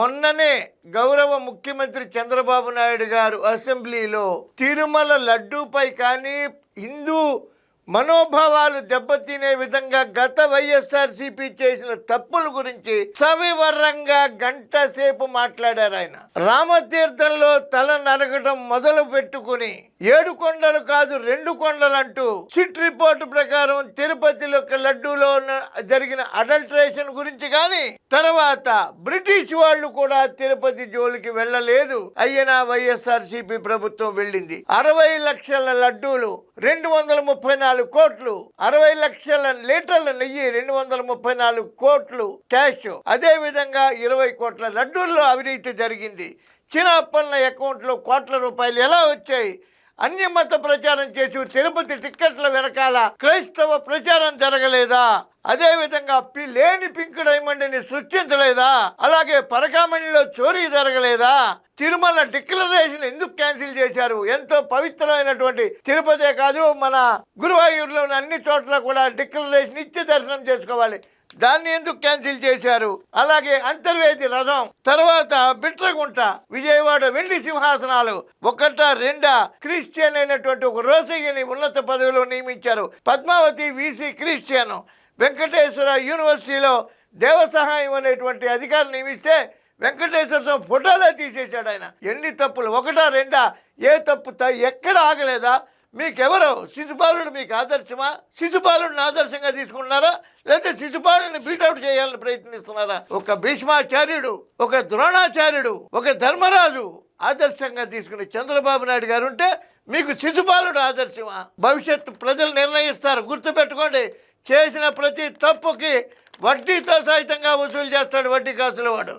మొన్ననే గౌరవ ముఖ్యమంత్రి చంద్రబాబు నాయుడు గారు అసెంబ్లీలో తిరుమల లడ్డూపై కానీ హిందూ మనోభావాలు దెబ్బతినే విధంగా గత వైఎస్ఆర్సీపీ చేసిన తప్పుల గురించి సవివరంగా గంట సేపు మాట్లాడారు ఆయన. రామతీర్థంలో తల నరకడం మొదలు పెట్టుకుని 7 కొండలు కాదు 2 కొండలు అంటూ సిట్ రిపోర్టు ప్రకారం తిరుపతిలో లడ్డూలో జరిగిన అడల్ట్రేషన్ గురించి కానీ తర్వాత బ్రిటిష్ వాళ్ళు కూడా తిరుపతి జోలికి వెళ్ళలేదు. అయినా వైఎస్ఆర్సీపీ ప్రభుత్వం వెళ్ళింది. 60 లక్షల లడ్డూలు 234 కోట్లు, 60 లక్షల లీటర్ల నెయ్యి 234 కోట్లు క్యాష్, అదే విధంగా 20 కోట్ల లడ్డూల్లో అవినీతి జరిగింది. చిన్నప్పన్న అకౌంట్లో కోట్ల రూపాయలు ఎలా వచ్చాయి? అన్యమత ప్రచారం చేసి తిరుపతి టిక్కెట్ల వెనకాల క్రైస్తవ ప్రచారం జరగలేదా? అదే విధంగా లేని పింక్ డైమండ్ని సృష్టించలేదా? అలాగే పరకామణిలో చోరీ జరగలేదా? తిరుమల డిక్లరేషన్ ఎందుకు క్యాన్సిల్ చేశారు? ఎంతో పవిత్రమైనటువంటి తిరుపతే కాదు, మన గురువాయూరులోని అన్ని చోట్ల కూడా డిక్లరేషన్ ఇచ్చి దర్శనం చేసుకోవాలి. దాన్ని ఎందుకు క్యాన్సిల్ చేశారు? అలాగే అంతర్వేది రథం, తర్వాత బిట్రగుంట, విజయవాడ వెండి సింహాసనాలు 1, 2 క్రిస్టియన్ అయినటువంటి ఒక రోసయ్యని ఉన్నత పదవిలో నియమించారు. పద్మావతి వీసీ క్రిస్టియన్, వెంకటేశ్వర యూనివర్సిటీలో దేవసహాయం అనేటువంటి అధికారిని నియమిస్తే వెంకటేశ్వర స్వామి ఫోటోలే తీసేశాడు ఆయన. ఎన్ని తప్పులు! 1, 2 ఏ తప్పు ఎక్కడ ఆగలేదా? మీకెవరు శిశుపాలుడు మీకు ఆదర్శమా? శిశుపాలుడిని ఆదర్శంగా తీసుకుంటున్నారా, లేకపోతే శిశుపాలుడిని బీటౌట్ చేయాలని ప్రయత్నిస్తున్నారా? ఒక భీష్మాచార్యుడు, ఒక ద్రోణాచార్యుడు, ఒక ధర్మరాజు ఆదర్శంగా తీసుకుని చంద్రబాబు నాయుడు గారు ఉంటే మీకు శిశుపాలుడు ఆదర్శమా? భవిష్యత్తు ప్రజలు నిర్ణయిస్తారు. గుర్తుపెట్టుకోండి, చేసిన ప్రతి తప్పుకి వడ్డీతో సహితంగా వసూలు చేస్తాడు వడ్డీ కాసుల వాడు.